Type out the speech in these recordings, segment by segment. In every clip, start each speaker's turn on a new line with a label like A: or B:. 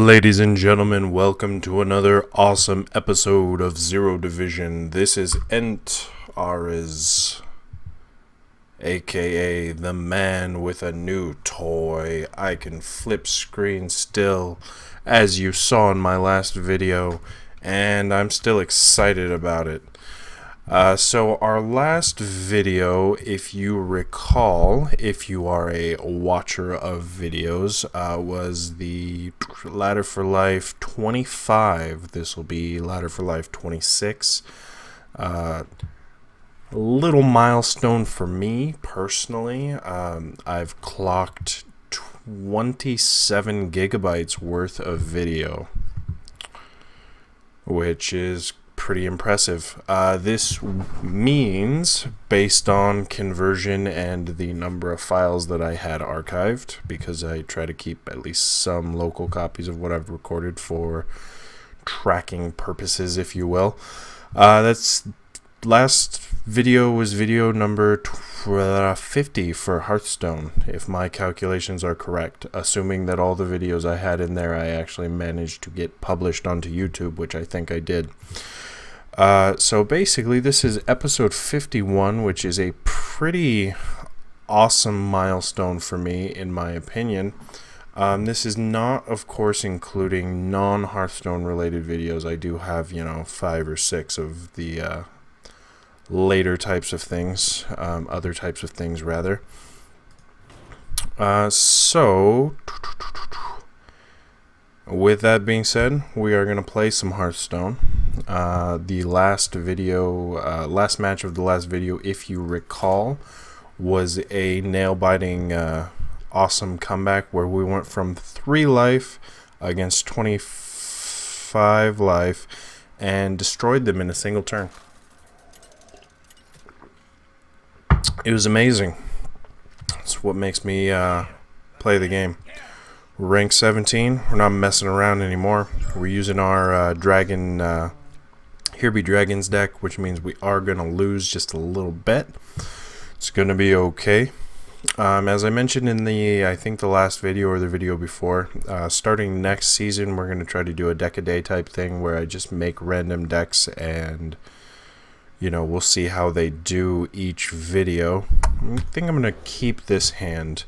A: Ladies and gentlemen, welcome to another awesome episode of Zero Division. This is Entaris, aka the man with a new toy. I can flip screen still, as you saw in my last video, and I'm still excited about it. So our last video, if you recall, if you are a watcher of videos, was the Ladder for Life 25. This will be Ladder for Life 26. A little milestone for me personally. I've clocked 27 gigabytes worth of video, which is pretty impressive. This means, based on conversion and the number of files that I had archived, because I try to keep at least some local copies of what I've recorded for tracking purposes, if you will. That's last video was video number 50 for Hearthstone, if my calculations are correct, assuming that all the videos I had in there I actually managed to get published onto YouTube, which I think I did. So basically this is episode 51, which is a pretty awesome milestone for me, in my opinion. This is not, of course, including non-Hearthstone related videos. I do have, 5 or 6 of the later types of things, other types of things rather. So with that being said, we are going to play some Hearthstone. The last video, last match of the last video, if you recall, was a nail-biting, awesome comeback where we went from 3 life against 25 life and destroyed them in a single turn. It was amazing. That's what makes me play the game. Rank 17, we're not messing around anymore. We're using our dragon, Here Be Dragons deck, which means we are going to lose just a little bit. It's going to be okay. As I mentioned in I think the last video or the video before, starting next season, we're going to try to do a deck a day type thing where I just make random decks and, we'll see how they do each video. I think I'm going to keep this hand.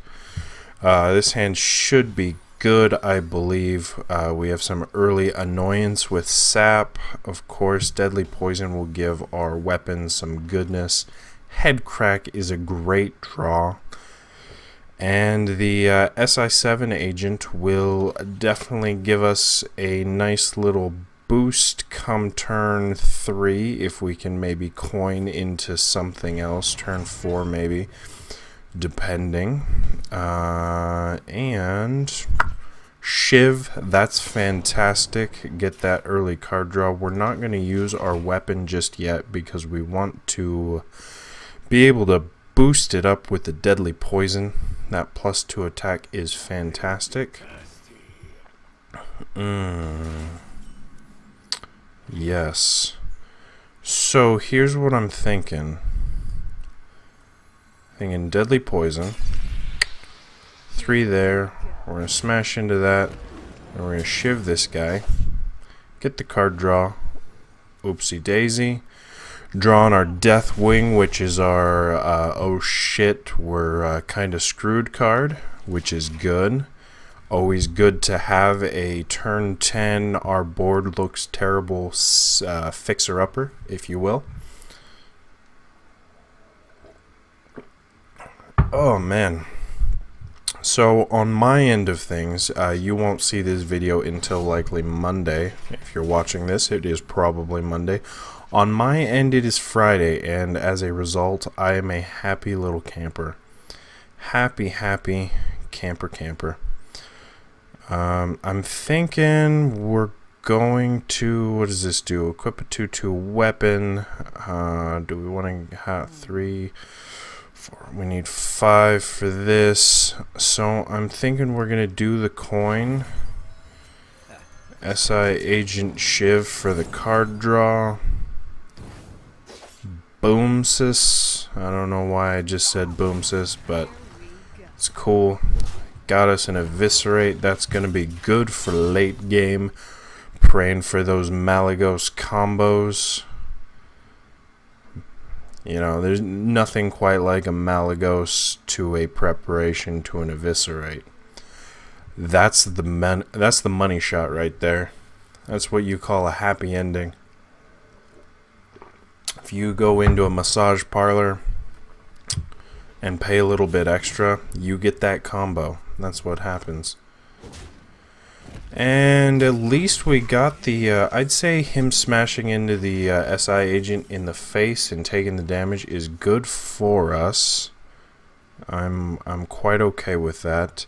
A: This hand should be good, I believe. We have some early annoyance with sap. Of course, deadly poison will give our weapons some goodness. Head crack is a great draw. And the SI7 agent will definitely give us a nice little boost come turn 3, if we can maybe coin into something else. Turn 4 maybe, depending. And Shiv, that's fantastic. Get that early card draw. We're not going to use our weapon just yet because we want to be able to boost it up with the deadly poison. That +2 attack is fantastic. Yes. So here's what I'm thinking. Thinking deadly poison. 3 there. We're going to smash into that. And we're going to shiv this guy. Get the card draw. Oopsie daisy. Draw on our Death Wing, which is our oh shit, we're kind of screwed card, which is good. Always good to have a turn 10, our board looks terrible fixer-upper, if you will. Oh man. So on my end of things, you won't see this video until likely Monday. If you're watching this, it is probably Monday. On my end, it is Friday, and as a result, I am a happy little camper. Happy camper. I'm thinking we're going to, what does this do? Equip a 2/2 weapon. Do we want to have 3, 4? We need 5 for this. So I'm thinking we're going to do the coin. SI Agent Shiv for the card draw. Boomsis. I don't know why I just said Boomsis, but it's cool. got us an eviscerate. That's going to be good for late game. Praying for those malygos combos. You know, there's nothing quite like a malygos to a preparation to an eviscerate. That's the money shot right there. That's what you call a happy ending. If you go into a massage parlor and pay a little bit extra, you get that combo. That's what happens. And at least we got the, I'd say him smashing into the SI agent in the face and taking the damage is good for us. I'm quite okay with that.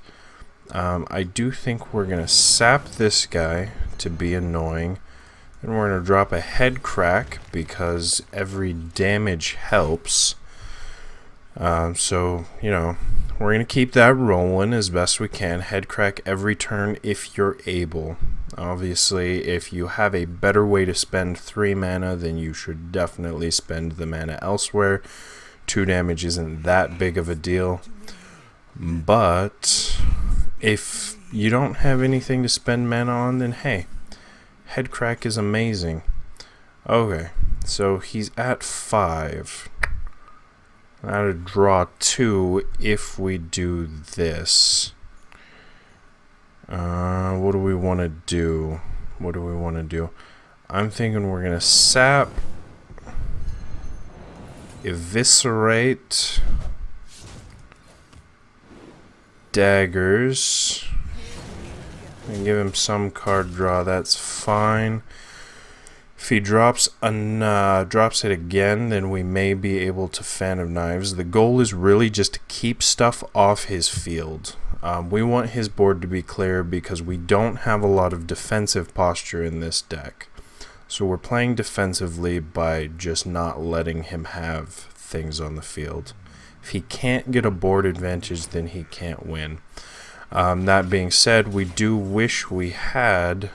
A: I do think we're going to sap this guy to be annoying. And we're going to drop a head crack because every damage helps. So, you know, we're going to keep that rolling as best we can. Head crack every turn if you're able. Obviously, if you have a better way to spend 3 mana, then you should definitely spend the mana elsewhere. 2 damage isn't that big of a deal. But if you don't have anything to spend mana on, then hey, head crack is amazing. Okay, so he's at 5. Now to draw 2 if we do this. What do we want to do? I'm thinking we're going to sap, eviscerate, daggers, and give him some card draw. That's fine. If he drops it again, then we may be able to Fan of Knives. The goal is really just to keep stuff off his field. We want his board to be clear because we don't have a lot of defensive posture in this deck. So we're playing defensively by just not letting him have things on the field. If he can't get a board advantage, then he can't win. That being said, we do wish we had...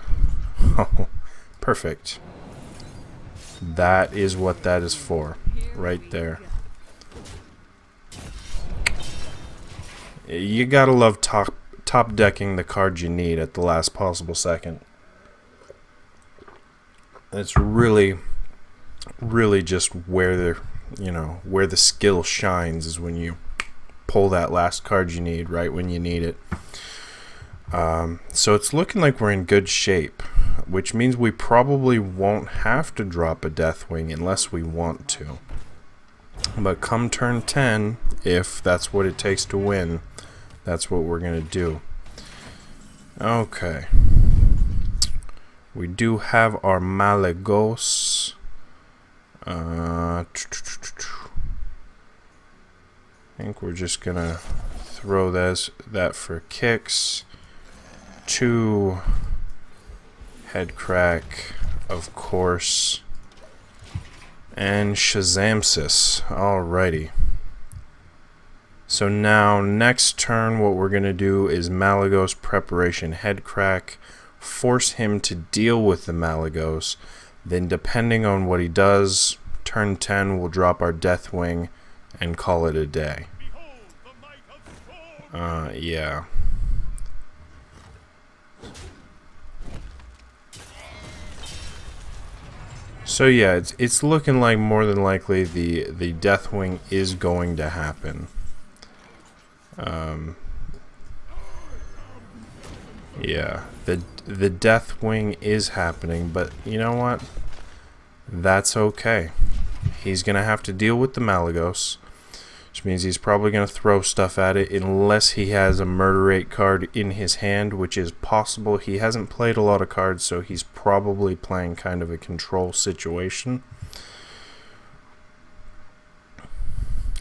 A: Oh, perfect. That is what that is for, right there. You gotta love top decking the cards you need at the last possible second. It's really just where the skill shines is when you pull that last card you need right when you need it. So it's looking like we're in good shape, which means we probably won't have to drop a Deathwing unless we want to. But come turn 10, if that's what it takes to win, that's what we're going to do. Okay. We do have our malygos. I think we're just going to throw that for kicks. 2 head crack, of course, and Shazamsis. Alrighty. So now, next turn, what we're going to do is Malygos Preparation Head Crack, force him to deal with the Malygos, then depending on what he does, turn 10 we'll drop our Deathwing and call it a day. Yeah. So yeah, it's looking like more than likely the Deathwing is going to happen. Yeah, the Deathwing is happening, but you know what? That's okay. He's gonna have to deal with the Malygos, which means he's probably gonna throw stuff at it unless he has a Murderate card in his hand, which is possible. He hasn't played a lot of cards, so he's probably playing kind of a control situation.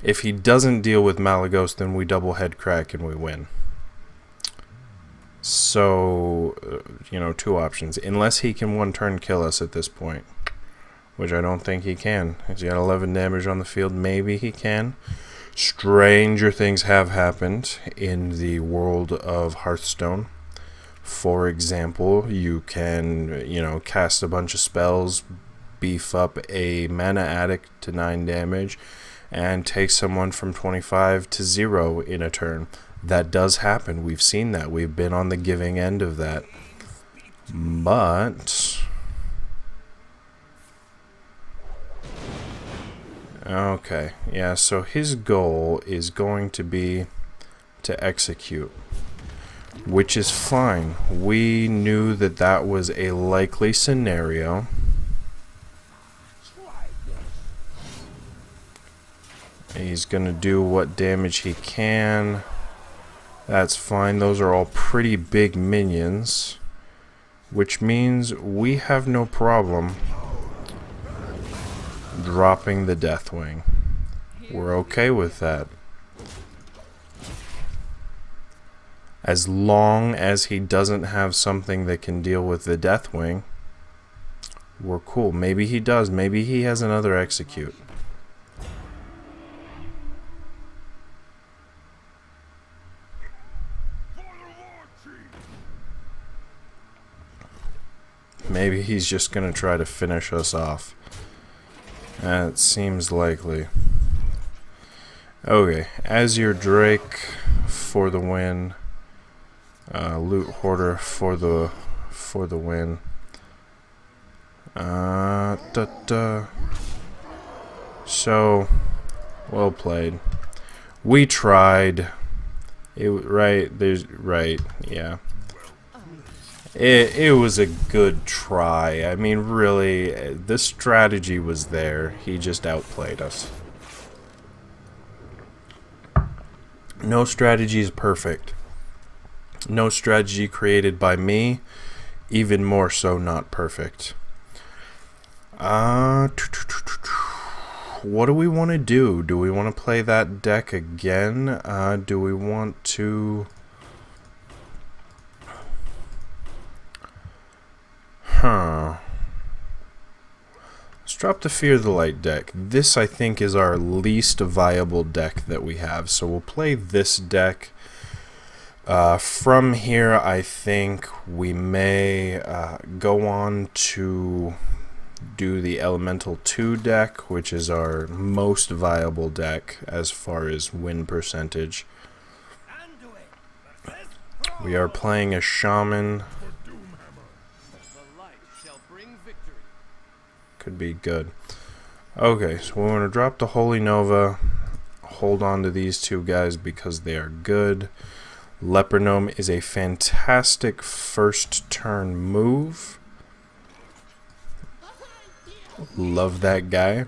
A: If he doesn't deal with Malygos, then we double head crack and we win. So, you know, 2 options. Unless he can 1-turn kill us at this point, which I don't think he can. He's got 11 damage on the field. Maybe he can. Stranger things have happened in the world of Hearthstone. For example, you can, you know, cast a bunch of spells, beef up a Mana Addict to 9 damage, and take someone from 25 to 0 in a turn. That does happen. We've seen that. We've been on the giving end of that. But okay, yeah, so his goal is going to be to execute, which is fine. We knew that that was a likely scenario. He's gonna do what damage he can. That's fine. Those are all pretty big minions, which means we have no problem dropping the Deathwing. We're okay with that. As long as he doesn't have something that can deal with the Deathwing, we're cool. Maybe he does. Maybe he has another execute. Maybe he's just gonna try to finish us off. That seems likely. Okay, as your Drake for the win. Loot Hoarder for the win. So, well played. We tried. Yeah. It was a good try. I mean, really, the strategy was there. He just outplayed us. No strategy is perfect. No strategy created by me, even more so not perfect. What do we want to do? Do we want to play that deck again? Do we want to... Let's drop the Fear the Light deck. This, I think, is our least viable deck that we have. So we'll play this deck. From here, I think we may go on to do the Elemental 2 deck, which is our most viable deck as far as win percentage. We are playing a Shaman. Could be good. Okay, so we want to drop the Holy Nova, hold on to these two guys because they are good. Leper Gnome is a fantastic first turn move. Love that guy.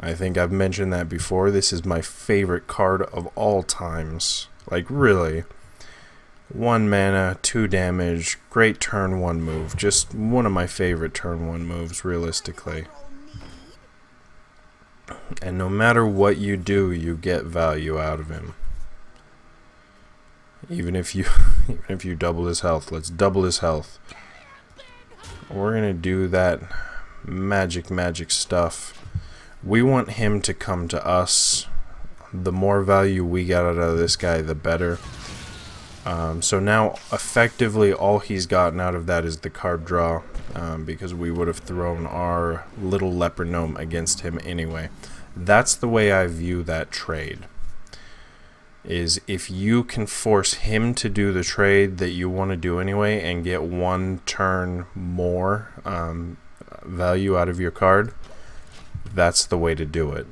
A: I think I've mentioned that before. This is my favorite card of all times. Like, really. 1 mana, 2 damage, great turn 1 move. Just one of my favorite turn 1 moves, realistically. And no matter what you do, you get value out of him. Even if you double his health. Let's double his health. We're gonna do that magic stuff. We want him to come to us. The more value we get out of this guy, the better. So now, effectively, all he's gotten out of that is the card draw, because we would have thrown our little Leper Gnome against him anyway. That's the way I view that trade. Is if you can force him to do the trade that you want to do anyway and get 1 turn more value out of your card, that's the way to do it.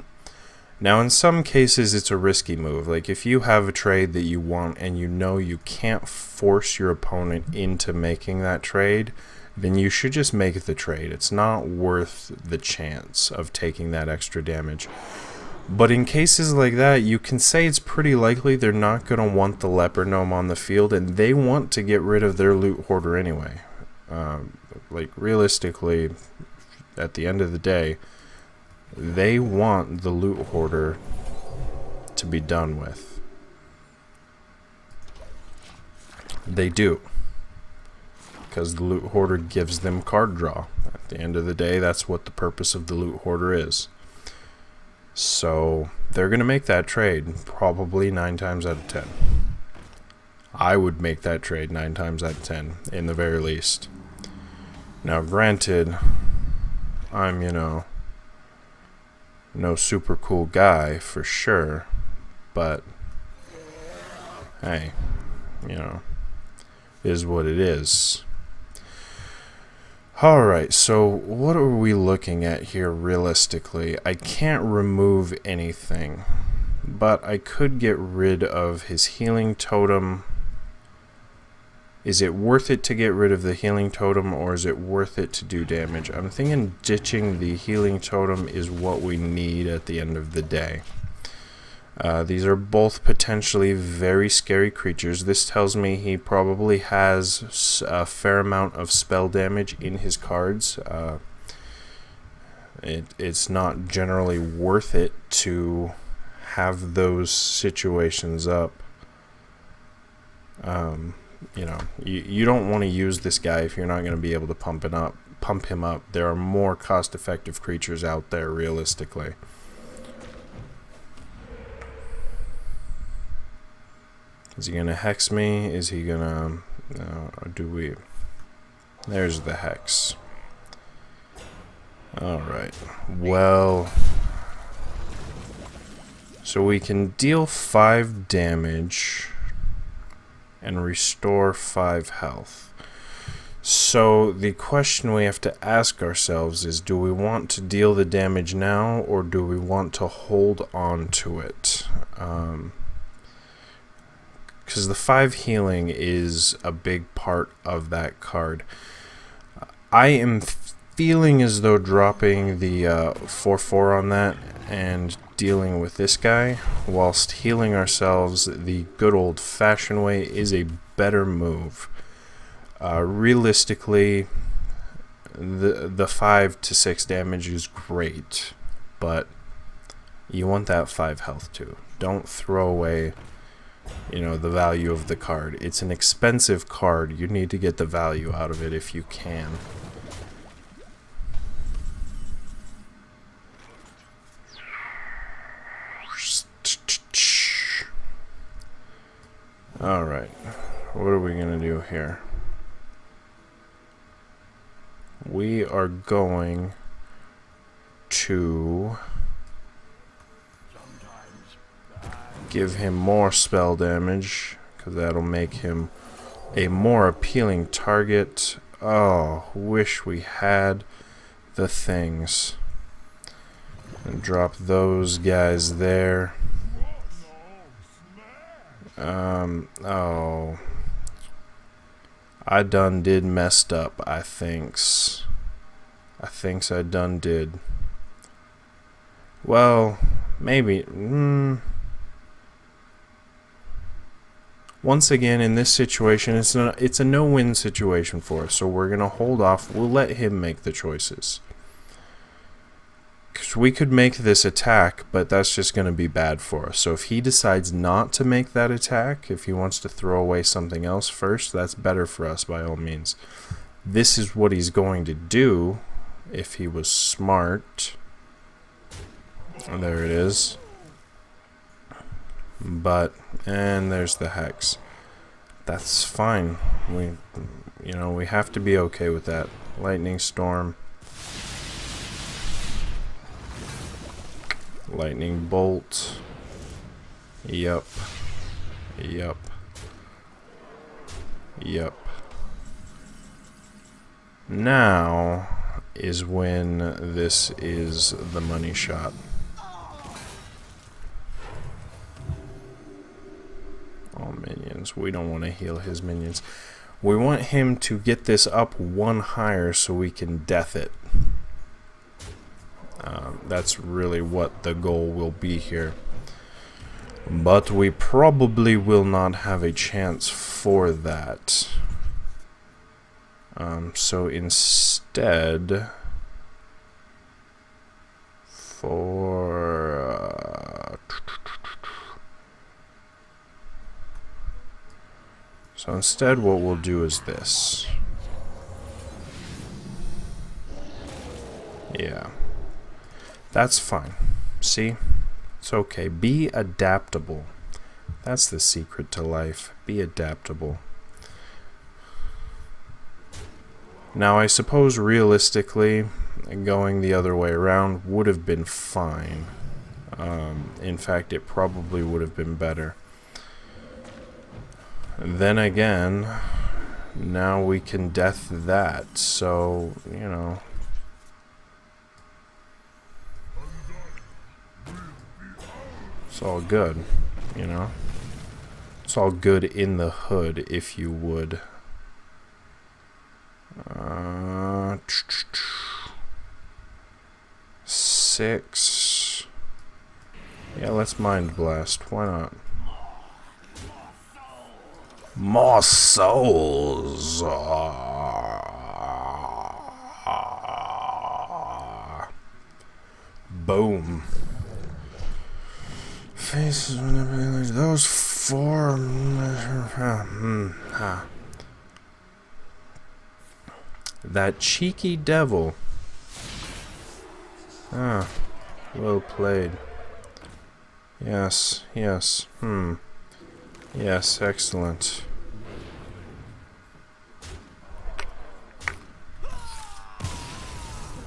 A: Now, in some cases, it's a risky move. Like, if you have a trade that you want and you know you can't force your opponent into making that trade, then you should just make the trade. It's not worth the chance of taking that extra damage. But in cases like that, you can say it's pretty likely they're not going to want the Leper Gnome on the field, and they want to get rid of their Loot Hoarder anyway. Like, realistically, at the end of the day, they want the Loot Hoarder to be done with. They do. Because the Loot Hoarder gives them card draw. At the end of the day, that's what the purpose of the Loot Hoarder is. So, they're going to make that trade probably 9 times out of 10. I would make that trade 9 times out of 10, in the very least. Now, granted, I'm, no super cool guy for sure, but hey, you know, is what it is. Alright, so what are we looking at here realistically? I can't remove anything, but I could get rid of his healing totem. Is it worth it to get rid of the healing totem, or is it worth it to do damage? I'm thinking ditching the healing totem is what we need at the end of the day. These are both potentially very scary creatures. This tells me he probably has a fair amount of spell damage in his cards. It's not generally worth it to have those situations up. You know, you don't want to use this guy if you're not going to be able to pump him up. There are more cost-effective creatures out there, realistically. Is he gonna hex me? Is he gonna... or do we... There's the hex. Alright. Well... So we can deal 5 damage and restore 5 health. So the question we have to ask ourselves is, do we want to deal the damage now, or do we want to hold on to it? Because the 5 healing is a big part of that card. I am feeling as though dropping the 4/4 on that and dealing with this guy whilst healing ourselves the good old-fashioned way is a better move. Realistically, the 5 to 6 damage is great, but you want that 5 health too. Don't throw away, you know, the value of the card. It's an expensive card. You need to get the value out of it if you can. Alright, what are we gonna do here? We are going to give him more spell damage, because that'll make him a more appealing target. Oh, wish we had the things. And drop those guys there. Oh. I done did messed up, I thinks. I done did. Well, maybe. Once again, in this situation, it's a no-win situation for us, so we're going to hold off. We'll let him make the choices. Because we could make this attack, but that's just going to be bad for us. So if he decides not to make that attack, if he wants to throw away something else first, that's better for us by all means. This is what he's going to do if he was smart. There it is. But, and there's the hex. That's fine. We have to be okay with that. Lightning storm. Lightning bolt. Yup. Yup. Yup. Now is when this is the money shot. All minions. We don't want to heal his minions. We want him to get this up 1 higher so we can death it. That's really what the goal will be here. But we probably will not have a chance for that. So instead, what we'll do is this. Yeah. That's fine. See? It's okay. Be adaptable. That's the secret to life. Be adaptable. Now, I suppose realistically, going the other way around would have been fine. In fact, it probably would have been better. Then again, now we can death that, so, you know. It's all good, you know. It's all good in the hood, if you would. 6. Yeah, let's Mind Blast. Why not? More souls. Boom. Faces. Those 4. That cheeky devil. Ah, well played. Yes, yes, yes, excellent.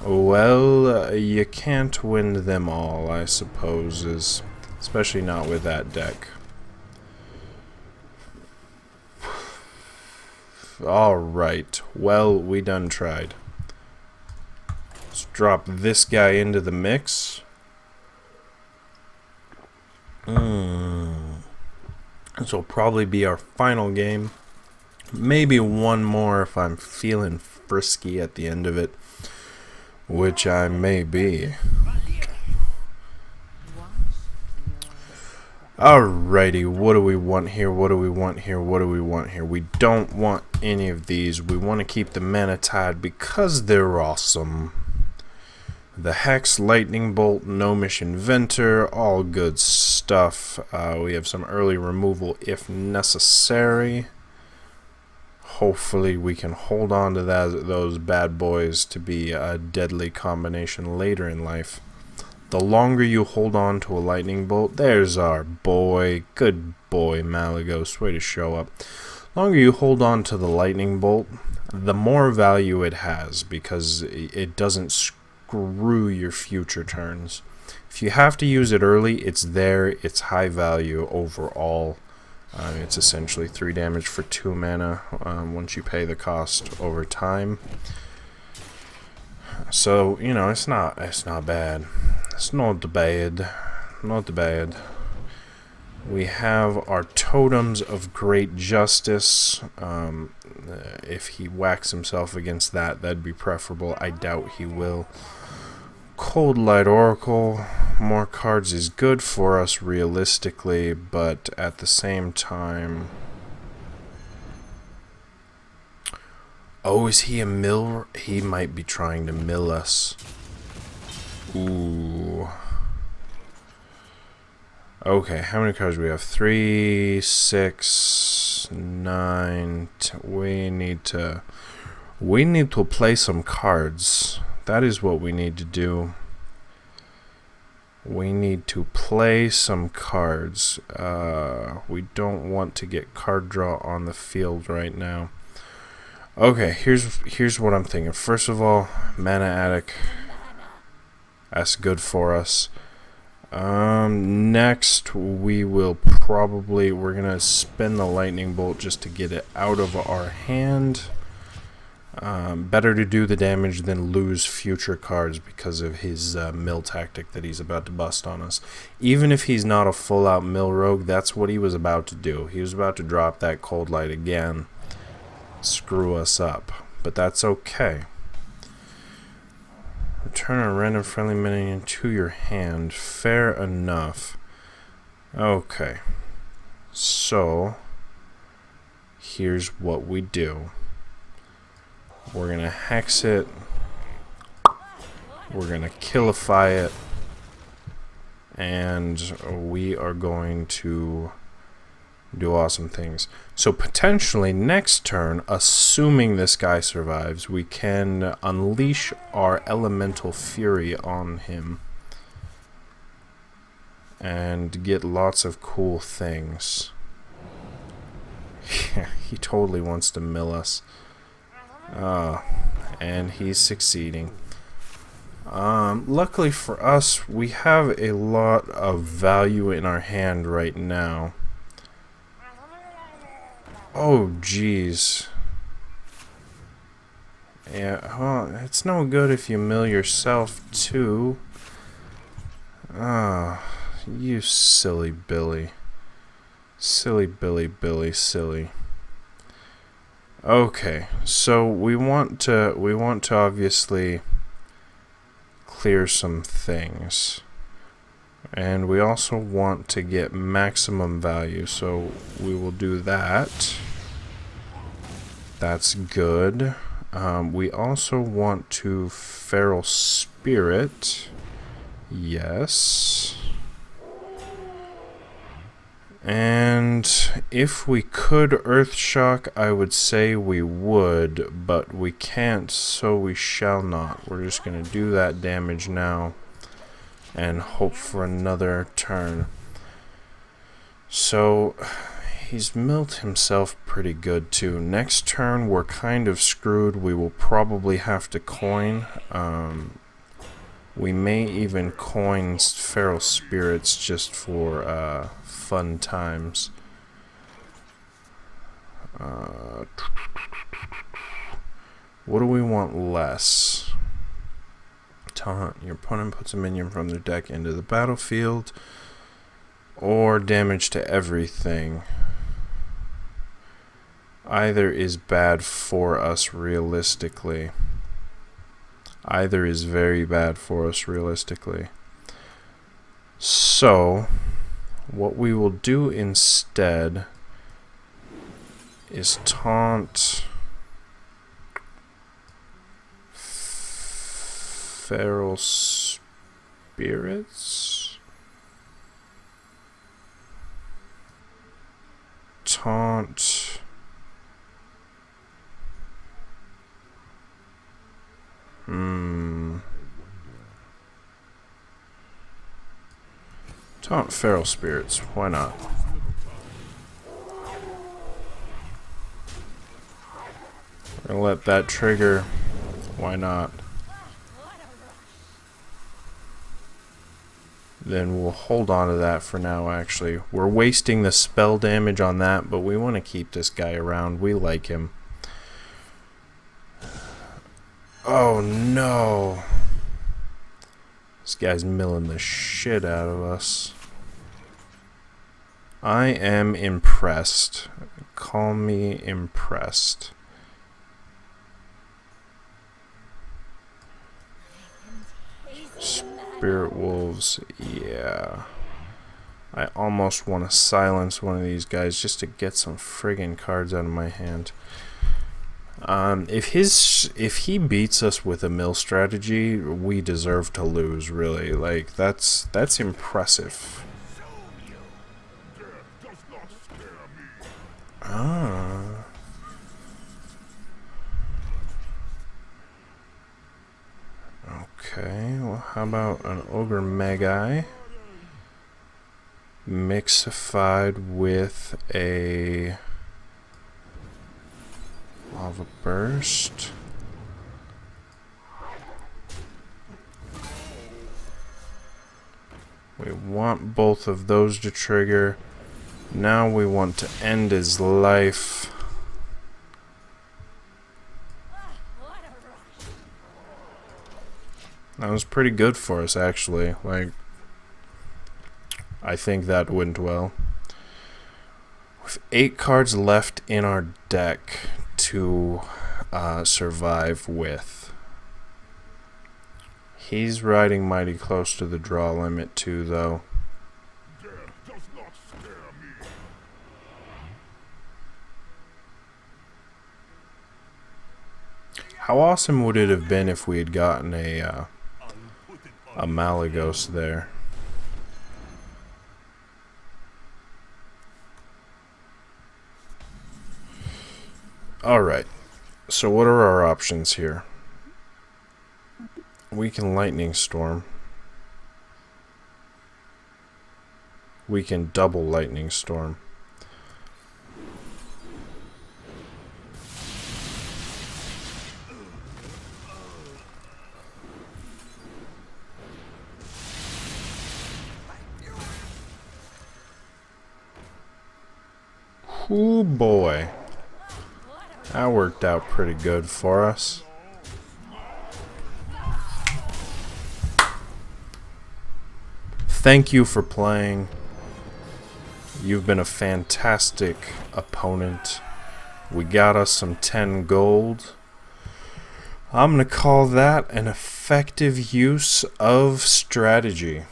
A: Well, you can't win them all, I suppose, especially not with that deck. Alright, well, we done tried. Let's drop this guy into the mix. This will probably be our final game. Maybe one more if I'm feeling frisky at the end of it, which I may be. Alrighty, what do we want here? What do we want here? What do we want here? We don't want any of these. We want to keep the Mana Tide because they're awesome. The Hex, Lightning Bolt, Gnomish Inventor, all good stuff. We have some early removal if necessary. Hopefully we can hold on to those bad boys to be a deadly combination later in life. The longer you hold on to a Lightning Bolt, there's our boy, good boy Malygos, way to show up. The longer you hold on to the Lightning Bolt, the more value it has because it doesn't screw your future turns. If you have to use it early, it's there, it's high value overall. It's essentially 3 damage for 2 mana once you pay the cost over time. So, you know, it's not bad. It's not bad. Not bad. We have our Totems of Great Justice. If he whacks himself against that, that'd be preferable. I doubt he will. Cold Light Oracle. More cards is good for us realistically, but at the same time... Oh, is he a mill? He might be trying to mill us. Ooh. Okay, how many cards do we have? 3, 6, 9. We need to play some cards. That is what we need to do. We need to play some cards. We don't want to get card draw on the field right now. Okay, here's what I'm thinking. First of all, Mana Attic. That's good for us. Next, we're gonna spin the Lightning Bolt just to get it out of our hand. Better to do the damage than lose future cards because of his mill tactic that he's about to bust on us. Even if he's not a full-out mill rogue, that's what he was about to do. He was about to drop that Cold Light again. Screw us up. But that's okay. Return a random friendly minion to your hand. Fair enough. Okay. So, here's what we do. We're going to hex it. We're going to killify it. And we are going to do awesome things. So potentially next turn, assuming this guy survives, we can unleash our Elemental Fury on him. And get lots of cool things. Yeah, he totally wants to mill us. And he's succeeding. Luckily for us, we have a lot of value in our hand right now. Oh, jeez. Yeah, well, it's no good if you mill yourself, too. Ah, you silly Billy. Silly Billy, silly. Okay, so we want to obviously clear some things. And we also want to get maximum value, so we will do that. That's good. We also want to feral spirit. Yes. And if we could earth shock, I would say we would, but we can't, so we shall not. We're just going to do that damage now and hope for another turn. So he's milled himself pretty good too. Next turn we're kind of screwed. We will probably have to coin. We may even coin feral spirits just for fun times. What do we want less? Taunt. Your opponent puts a minion from their deck into the battlefield. Or damage to everything. Either is bad for us realistically. Either is very bad for us realistically. So, what we will do instead is taunt feral spirits. Taunt Taunt feral spirits, why not? We're gonna let that trigger, why not? Then we'll hold on to that for now, actually. We're wasting the spell damage on that, but we want to keep this guy around. We like him. Oh no! This guy's milling the shit out of us. I am impressed. Call me impressed. Spirit wolves, yeah. I almost want to silence one of these guys just to get some friggin' cards out of my hand. If he beats us with a mill strategy, we deserve to lose, really. Like, that's impressive. Ah. Okay, well, how about an Ogre Magi mixified with a Lava Burst? We want both of those to trigger. Now we want to end his life. That was pretty good for us, actually. Like, I think that went well. With 8 cards left in our deck to survive with. He's riding mighty close to the draw limit too, though. How awesome would it have been if we had gotten a malygos there? Alright, so what are our options here? We can lightning storm. We can double lightning storm. Ooh boy. That worked out pretty good for us. Thank you for playing. You've been a fantastic opponent. We got us some 10 gold. I'm gonna call that an effective use of strategy.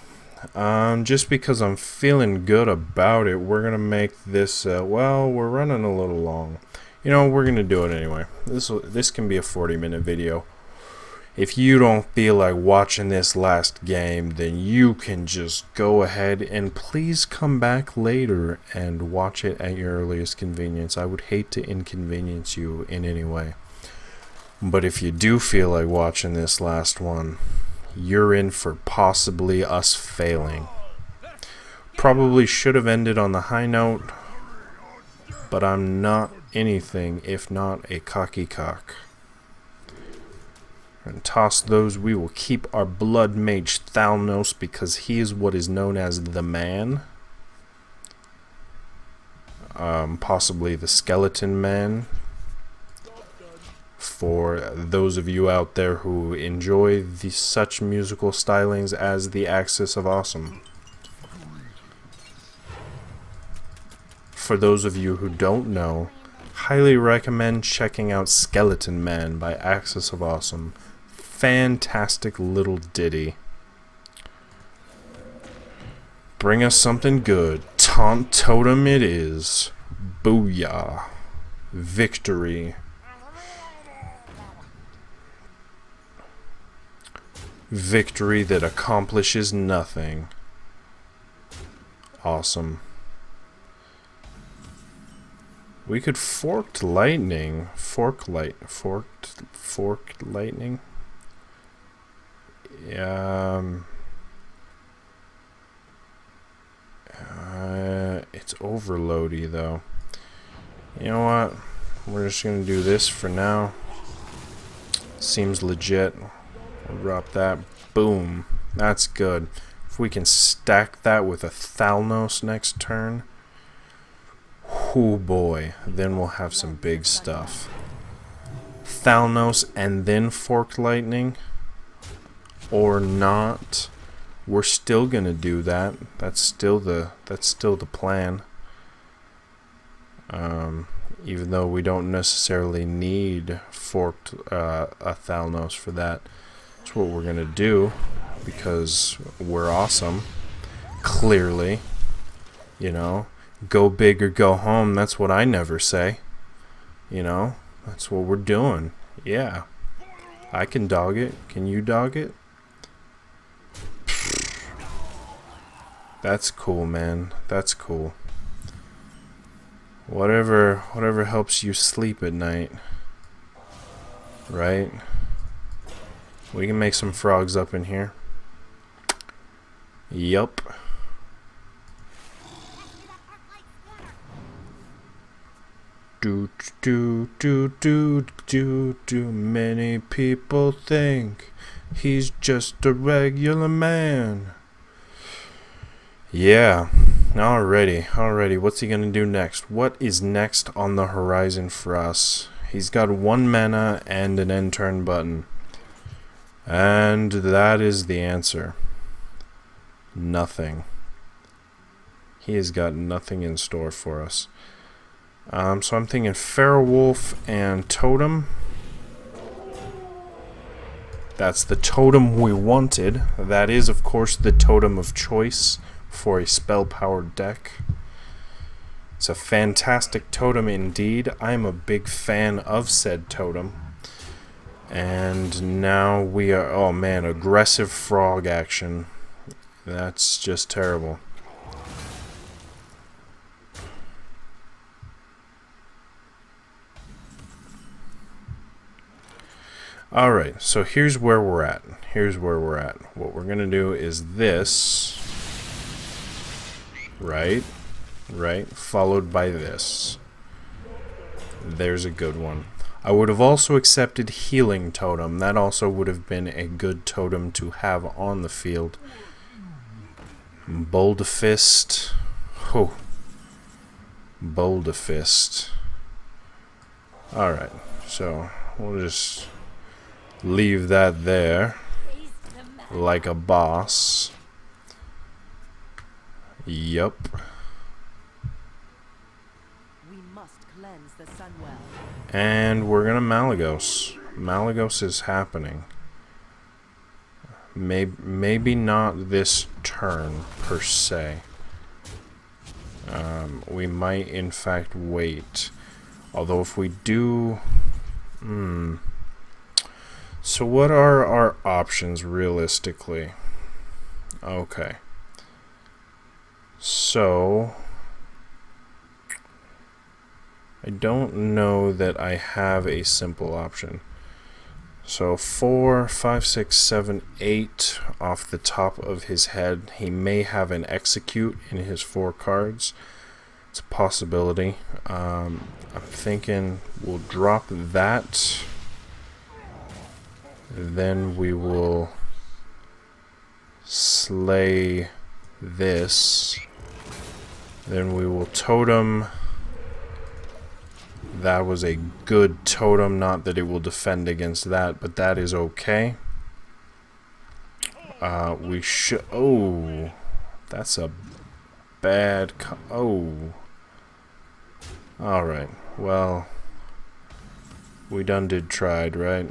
A: Just because I'm feeling good about it, we're gonna make this, well, we're running a little long. You know, we're gonna do it anyway. This can be a 40-minute video. If you don't feel like watching this last game, then you can just go ahead and please come back later and watch it at your earliest convenience. I would hate to inconvenience you in any way. But if you do feel like watching this last one, you're in for possibly us failing. Probably should have ended on the high note, but I'm not anything if not a cocky cock. And toss those. We will keep our blood mage Thalnos because he is what is known as the man. Possibly the skeleton man. For those of you out there who enjoy such musical stylings as the Axis of Awesome. For those of you who don't know, highly recommend checking out Skeleton Man by Axis of Awesome. Fantastic little ditty. Bring us something good. Taunt Totem it is. Booyah. Victory. Victory that accomplishes nothing. Awesome. We could forked lightning. Forked lightning. It's overloady though. You know what? We're just gonna do this for now. Seems legit. We'll drop that. Boom. That's good. If we can stack that with a Thalnos next turn. Oh boy. Then we'll have some big stuff. Thalnos and then forked lightning. Or not. We're still gonna do that. That's still the plan. Even though we don't necessarily need forked a Thalnos for that. That's what we're gonna do because we're awesome. Clearly, you know, go big or go home. That's what I never say. You know, that's what we're doing. Yeah, I can dog it. Can you dog it? That's cool, man. That's cool. Whatever helps you sleep at night. Right? We can make some frogs up in here. Yup. Many people think he's just a regular man. Yeah. Alrighty. What's he gonna do next? What is next on the horizon for us? He's got 1 mana and an end turn button. And that is the answer. Nothing. He has got nothing in store for us. So I'm thinking Feral Wolf and Totem. That's the totem we wanted. That is, of course, the totem of choice for a spell-powered deck. It's a fantastic totem indeed. I'm a big fan of said totem. And now we are... Oh man, aggressive frog action. That's just terrible. Alright, so here's where we're at. What we're gonna do is this. Right, followed by this. There's a good one. I would have also accepted Healing Totem. That also would have been a good totem to have on the field. Bold Fist. Oh. Bold Fist. Alright, so we'll just leave that there like a boss. Yup.
B: We must cleanse the Sunwell.
A: And we're gonna malygos. Malygos is happening. Maybe not this turn per se. We might in fact wait. Although if we do... So what are our options realistically? Okay. So... I don't know that I have a simple option. So 4, 5, 6, 7, 8 off the top of his head. He may have an execute in his 4 cards. It's a possibility. I'm thinking we'll drop that. Then we will slay this. Then we will totem. That was a good totem, not that it will defend against that, but that is okay. We should... Oh, that's a bad... Oh. Alright, well, we done did tried, right?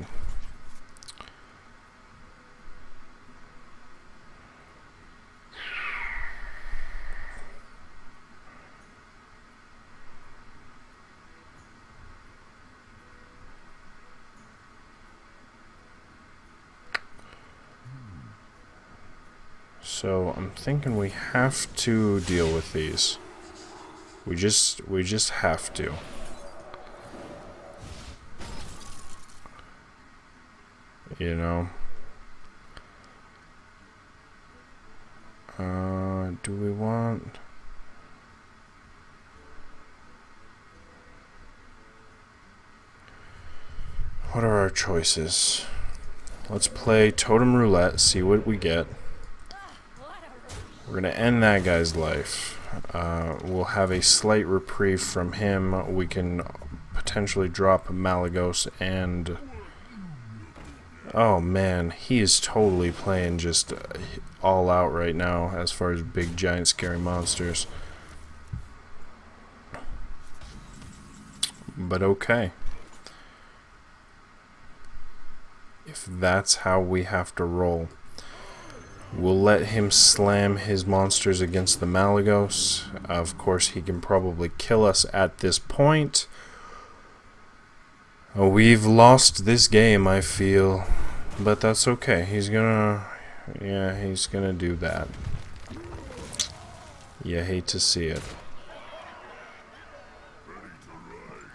A: So I'm thinking we have to deal with these. We just have to. You know. Do we want... What are our choices? Let's play Totem Roulette, see what we get. We're going to end that guy's life. We'll have a slight reprieve from him. We can potentially drop malygos and... Oh man, he is totally playing just all out right now as far as big, giant, scary monsters. But okay. If that's how we have to roll. We'll let him slam his monsters against the malygos. Of course, he can probably kill us at this point. We've lost this game, I feel. But that's okay. He's gonna... Yeah, he's gonna do that. You hate to see it.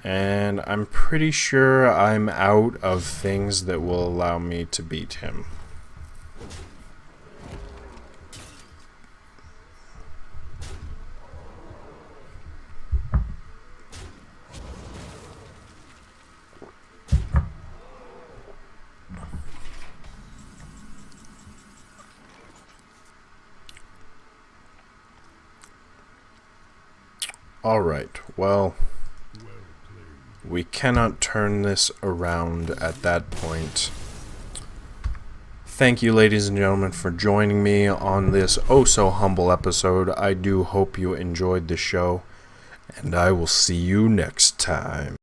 A: And I'm pretty sure I'm out of things that will allow me to beat him. Alright, well, we cannot turn this around at that point. Thank you, ladies and gentlemen, for joining me on this oh-so-humble episode. I do hope you enjoyed the show, and I will see you next time.